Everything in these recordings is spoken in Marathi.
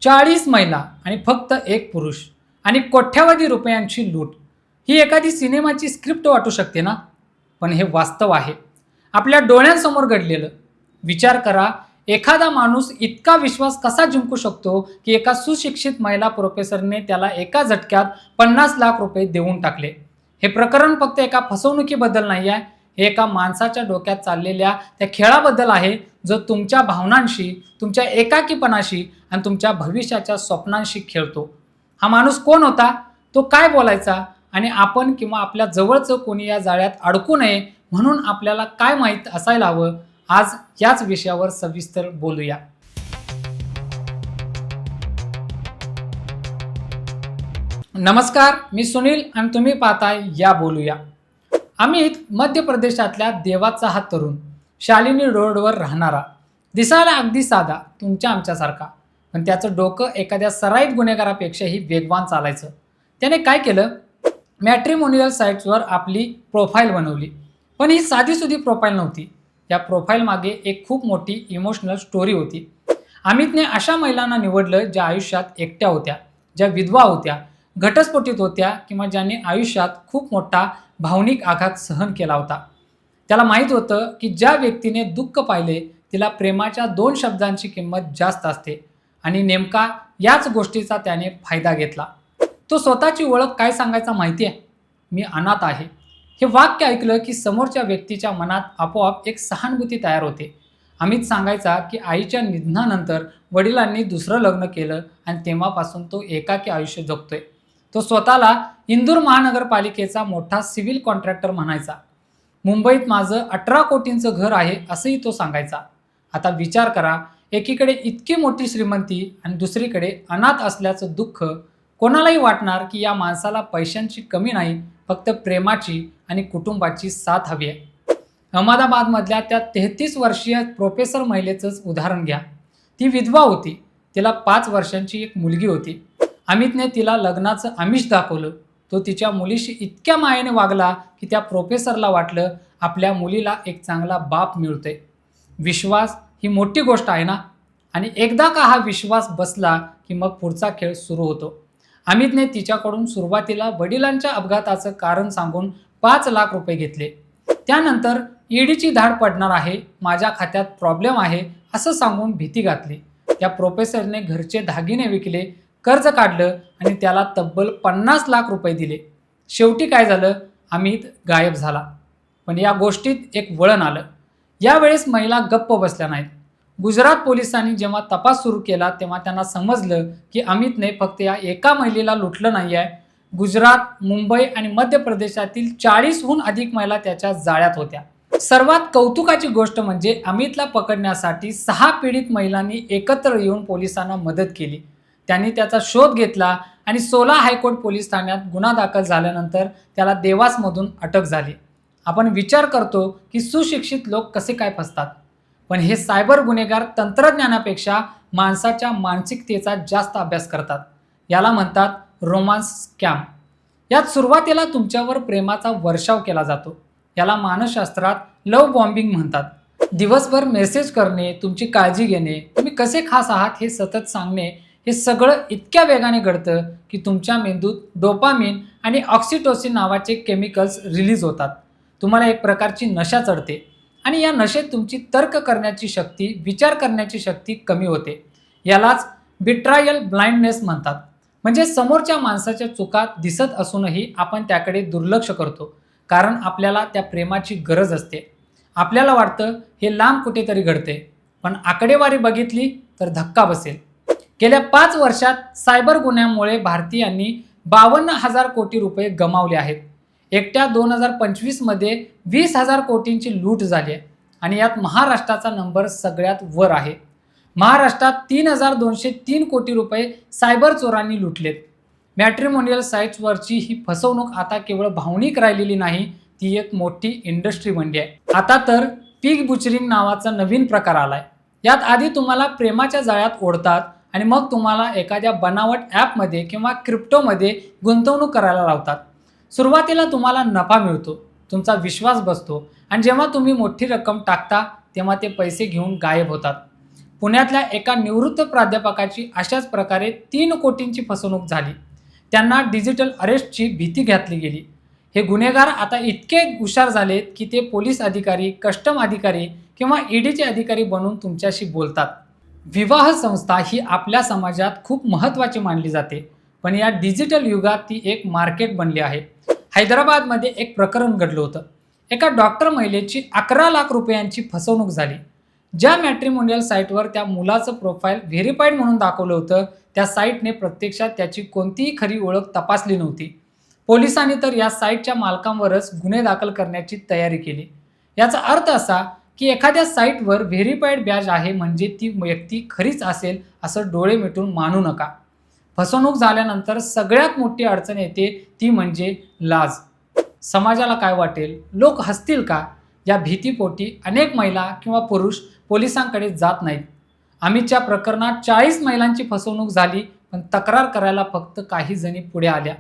40 महिला आणि फक्त एक पुरुष आणि कोट्यावधी रुपयांची लूट. ही एखादी सिनेमाची स्क्रिप्ट वाटू शकते ना, पण हे वास्तव आहे, आपल्या डोळ्यांसमोर घडलेलं. विचार करा, एखादा माणूस इतका विश्वास कसा जिंकू शकतो की एका सुशिक्षित महिला प्रोफेसरने त्याला एका झटक्यात 50 लाख रुपये देऊन टाकले. हे प्रकरण फक्त एका फसवणुकीबद्दल नाही आहे, हे एका माणसाच्या डोक्यात चाललेल्या त्या खेळाबद्दल आहे, जो तुमच्या भावनांशी, तुमच्या एकाकीपणाशी आणि तुमच्या भविष्याच्या स्वप्नांशी खेळतो. हा माणूस कोण होता, तो काय बोलायचा आणि आपण किंवा आपल्या जवळचं कोणी या जाळ्यात अडकू नये म्हणून आपल्याला काय माहीत असायला हवं, आज याच विषयावर सविस्तर बोलूया. नमस्कार, मी सुनील आणि तुम्ही पाहताय या बोलूया. अमित मध्य प्रदेशातल्या देवाचा हा तरुण, शालिनी रोडवर राहणारा, दिसायला अगदी साधा, तुमच्या आमच्यासारखा, पण त्याचं डोकं एखाद्या सराईत गुन्हेगारापेक्षाही वेगवान चालायचं. त्याने काय केलं, मॅट्रिमोनियल साईट्सवर आपली प्रोफाईल बनवली. पण ही साधीसुधी प्रोफाईल नव्हती. या प्रोफाईल मागे एक खूप मोठी इमोशनल स्टोरी होती. अमितने अशा महिलांना निवडलं ज्या आयुष्यात एकट्या होत्या, ज्या विधवा होत्या, घटस्फोटित होत्या किंवा ज्यांनी आयुष्यात खूप मोठा भावनिक आघात सहन केला होता. त्याला माहीत होतं की ज्या व्यक्तीने दुःख पाहिले तिला प्रेमाच्या 2 शब्दांची किंमत जास्त असते आणि नेमका याच गोष्टीचा त्याने फायदा घेतला. तो स्वतःची ओळख काय सांगायचा माहिती आहे, मी अनाथ आहे. हे वाक्य ऐकलं की समोरच्या व्यक्तीच्या मनात आपोआप एक सहानुभूती तयार होते. अमित सांगायचा की आईच्या निधनानंतर वडिलांनी दुसरं लग्न केलं आणि तेव्हापासून तो एकाकी आयुष्य जगतोय. तो स्वतःला इंदूर महानगरपालिकेचा मोठा सिव्हिल कॉन्ट्रॅक्टर म्हणायचा. मुंबईत माझं 18 कोटींचं घर आहे असंही तो सांगायचा. आता विचार करा, एकीकडे इतकी मोठी श्रीमंती आणि दुसरीकडे अनाथ असल्याचं दुःख. कोणालाही वाटणार की या माणसाला पैशांची कमी नाही, फक्त प्रेमाची आणि कुटुंबाची साथ हवी आहे. अहमदाबादमधल्या त्या 33 वर्षीय प्रोफेसर महिलेचंच उदाहरण घ्या. ती विधवा होती, तिला 5 वर्षांची एक मुलगी होती. अमितने तिला लग्नाचं आमिष दाखवलं. तो तिच्या मुलीशी इतक्या मायेने वागला की त्या प्रोफेसरला वाटलं आपल्या मुलीला एक चांगला बाप मिळतोय. विश्वास ही मोठी गोष्ट आहे ना, आणि एकदा का हा विश्वास बसला की मग पुढचा खेळ सुरू होतो. अमितने तिच्याकडून सुरुवातीला वडिलांच्या अपघाताचं कारण सांगून 5 लाख रुपये घेतले. त्यानंतर ईडीची धाड पडणार आहे, माझ्या खात्यात प्रॉब्लेम आहे असं सांगून भीती घातली. त्या प्रोफेसरने घरचे दागिने विकले, कर्ज काढलं आणि त्याला तब्बल 50 लाख रुपये दिले. शेवटी काय झालं, अमित गायब झाला. पण या गोष्टीत एक वळण आलं. यावेळेस महिला गप्प बसल्या नाहीत. गुजरात पोलिसांनी जेव्हा तपास सुरू केला तेव्हा त्यांना समजलं की अमितने फक्त या एका महिलेला लुटलं नाही आहे. गुजरात, मुंबई आणि मध्य प्रदेशातील 40हून अधिक महिला त्याच्या जाळ्यात होत्या. सर्वात कौतुकाची गोष्ट म्हणजे अमितला पकडण्यासाठी 6 पीडित महिलांनी एकत्र येऊन पोलिसांना मदत केली. त्यांनी त्याचा शोध घेतला आणि 16 हायकोर्ट पोलीस ठाण्यात गुन्हा दाखल झाल्यानंतर त्याला देवासमधून अटक झाली. आपण विचार करतो की सुशिक्षित लोक कसे काय फसतात, पण हे सायबर गुन्हेगार तंत्रज्ञानापेक्षा माणसाच्या मानसिकतेचा जास्त अभ्यास करतात. याला म्हणतात रोमांस स्कॅम. यात सुरुवातीला तुमच्यावर प्रेमाचा वर्षाव केला जातो. याला मानसशास्त्रात लव्ह बॉम्बिंग म्हणतात. दिवसभर मेसेज करणे, तुमची काळजी घेणे, तुम्ही कसे खास आहात हे सतत सांगणे, हे सगळं इतक्या वेगाने घडतं की तुमच्या मेंदूत डोपामिन आणि ऑक्सिटोसिन नावाचे केमिकल्स रिलीज होतात. तुम्हाला एक प्रकारची नशा चढते आणि या नशेत तुमची तर्क करण्याची शक्ती, विचार करण्याची शक्ती कमी होते. यालाच बिट्रायल ब्लाइंडनेस म्हणतात. म्हणजे समोरच्या माणसाच्या चुका दिसत असूनही आपण त्याकडे दुर्लक्ष करतो, कारण आपल्याला त्या प्रेमाची गरज असते. आपल्याला वाटतं हे लांब कुठेतरी घडते, पण आकडेवारी बघितली तर धक्का बसेल. गेल्या 5 वर्षात सायबर गुन्ह्यामुळे भारतीयांनी 52,000 कोटी रुपये गमावले आहेत. एकट्या 2025 मध्ये 20,000 कोटींची लूट झाली आहे आणि यात महाराष्ट्राचा नंबर सगळ्यात वर आहे. महाराष्ट्रात 3,203 कोटी रुपये सायबर चोरांनी लुटलेत. मॅट्रिमोनियल साईट्सवरची ही फसवणूक आता केवळ भावनिक राहिलेली नाही, ती एक मोठी इंडस्ट्री बनली आहे. आता तर पिग बुचरिंग नावाचा नवीन प्रकार आलाय. यात आधी तुम्हाला प्रेमाच्या जाळ्यात ओढतात आणि मग तुम्हाला एखाद्या बनावट ॲपमध्ये किंवा क्रिप्टोमध्ये गुंतवणूक करायला लावतात. सुरुवातीला तुम्हाला नफा मिळतो, तुमचा विश्वास बसतो आणि जेव्हा तुम्ही मोठी रक्कम टाकता तेव्हा ते पैसे घेऊन गायब होतात. पुण्यातल्या एका निवृत्त प्राध्यापकाची अशाच प्रकारे 3 कोटींची फसवणूक झाली. त्यांना डिजिटल अरेस्टची भीती घातली गेली. हे गुन्हेगार आता इतके हुशार झालेत की ते पोलीस अधिकारी, कस्टम अधिकारी किंवा ईडीचे अधिकारी बनून तुमच्याशी बोलतात. विवाह संस्था ही आपल्या समाजात खूप महत्त्वाची मानली जाते, पण या डिजिटल युगात ती एक मार्केट बनली आहे. हैदराबादमध्ये एक प्रकरण घडलं होतं. एका डॉक्टर महिलेची 11 लाख रुपयांची फसवणूक झाली. ज्या मॅट्रिमोनियल साईटवर त्या मुलाचं प्रोफाईल व्हेरीफाईड म्हणून दाखवलं होतं, त्या साईटने प्रत्यक्षात त्याची कोणतीही खरी ओळख तपासली नव्हती. पोलिसांनी तर या साईटच्या मालकांवरच गुन्हे दाखल करण्याची तयारी केली. याचा अर्थ असा की एखाद्या साईटवर व्हेरीफाईड बॅज आहे म्हणजे ती व्यक्ती खरीच असेल असं डोळे मिटून मानू नका. फसवणूक झाल्यानंतर सगळ्यात मोठी अडचण येते ती म्हणजे लाज. समाजाला काय वाटेल, लोक हसतील का, या भीतीपोटी अनेक महिला किंवा पुरुष पोलिसांकडे जात नाहीत. अमितच्या प्रकरणात 40 महिलांची फसवणूक झाली, पण तक्रार करायला फक्त काही जणी पुढे आल्या.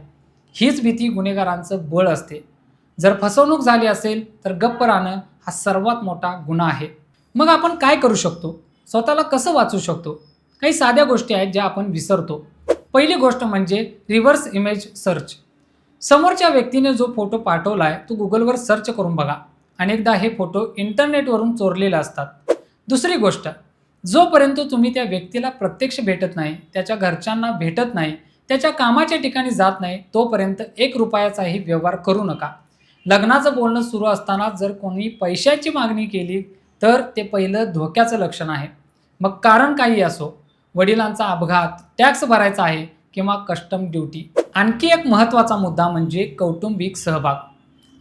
हीच भीती गुन्हेगारांचं बळ असते. जर फसवणूक झाली असेल तर गप्प राहणं हा सर्वात मोठा गुन्हा आहे. मग आपण काय करू शकतो, स्वतःला कसं वाचू शकतो? काही साध्या गोष्टी आहेत ज्या आपण विसरतो. पहिली गोष्ट म्हणजे रिव्हर्स इमेज सर्च. समोरच्या व्यक्तीने जो फोटो पाठवला आहे तो गुगलवर सर्च करून बघा. अनेकदा हे फोटो इंटरनेटवरून चोरलेले असतात. दुसरी गोष्ट, जोपर्यंत तुम्ही त्या व्यक्तीला प्रत्यक्ष भेटत नाही, त्याच्या घरच्यांना भेटत नाही, त्याच्या कामाच्या ठिकाणी जात नाही, तोपर्यंत 1 रुपयाचाही व्यवहार करू नका. लग्नाचं बोलणं सुरू असताना जर कोणी पैशाची मागणी केली तर ते पहिलं धोक्याचं लक्षण आहे. मग कारण काही असो, वडिलांचा अपघात, टॅक्स भरायचा आहे किंवा कस्टम ड्युटी. आणखी एक महत्त्वाचा मुद्दा म्हणजे कौटुंबिक सहभाग.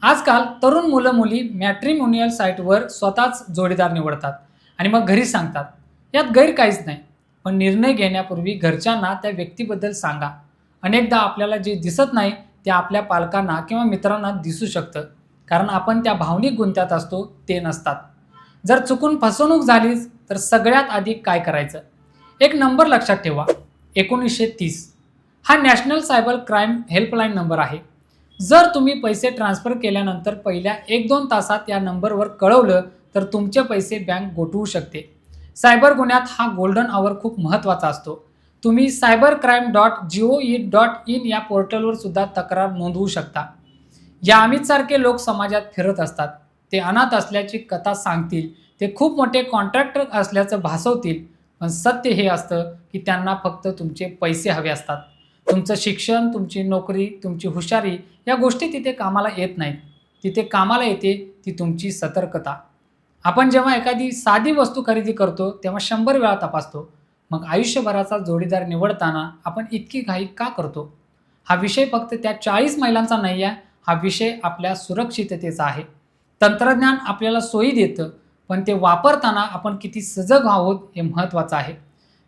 आजकाल तरुण मुलं मुली मॅट्रिमोनियल साईटवर स्वतःच जोडीदार निवडतात आणि मग घरी सांगतात. यात गैर काहीच नाही, पण निर्णय घेण्यापूर्वी घरच्यांना त्या व्यक्तीबद्दल सांगा. अनेकदा आपल्याला जे दिसत नाही ते आपल्या पालकांना किंवा मित्रांना दिसू शकतं, कारण आपण त्या भावनिक गुंत्यात असतो, ते नसतात. जर चुकून फसवणूक झालीच तर सगळ्यात आधी काय करायचं? एक नंबर लक्षात ठेवा, 1930. हा national cyber crime helpline number आहे. जर तुम्ही पैसे ट्रान्सफर केल्यानंतर पहिल्या 1-2 तासात या नंबरवर कळवलं तर तुमचे पैसे बँक गोठवू शकते. सायबर गुन्ह्यात हा गोल्डन आवर खूप महत्त्वाचा असतो. तुम्ही cybercrime.gov.in या पोर्टलवर सुद्धा तक्रार नोंदवू शकता. या अमितसारखे लोक समाजात फिरत असतात. ते अनाथ असल्याची कथा सांगतील, ते खूप मोठे कॉन्ट्रॅक्टर असल्याचं भासवतील, पण सत्य हे असतं की त्यांना फक्त तुमचे पैसे हवे असतात. तुमचं शिक्षण, तुमची नोकरी, तुमची हुशारी या गोष्टी तिथे कामाला येत नाहीत. तिथे कामाला येते ती तुमची सतर्कता. आपण जेव्हा एखादी साधी वस्तू खरेदी करतो तेव्हा 100 वेळा तपासतो. मग आयुष्यभराचा जोडीदार निवडताना आपण इतकी घाई का करतो? हा विषय फक्त त्या 40 महिलांचा नाही आहे, हा विषय आपल्या सुरक्षिततेचा आहे. तंत्रज्ञान आपल्याला सोयी देतं, पण ते वापरताना आपण किती सजग आहोत हे महत्त्वाचं आहे.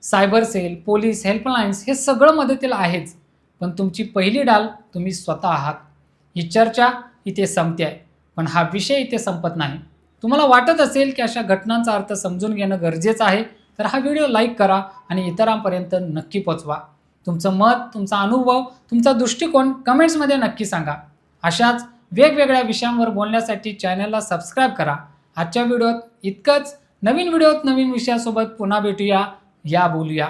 सायबर सेल, पोलीस हेल्पलाईन्स हे सगळं मदतीला आहेच, पण तुमची पहिली डाल तुम्ही स्वतः आहात. ही चर्चा इथे संपते आहे, पण हा विषय इथे संपत नाही. तुम्हाला वाटत असेल की अशा घटनांचा अर्थ समजून घेणं गरजेचं आहे, तर हा व्हिडिओ लाईक करा आणि इतरांपर्यंत नक्की पोचवा. तुमचं मत, तुमचा अनुभव, तुमचा दृष्टिकोन कमेंट्समध्ये नक्की सांगा. अशाच वेगवेगळ्या विषयांवर बोलण्यासाठी चॅनलला सबस्क्राईब करा. आजच्या व्हिडिओत इतकंच. नवीन व्हिडिओत नवीन विषयासोबत पुन्हा भेटूया. या बोलूया.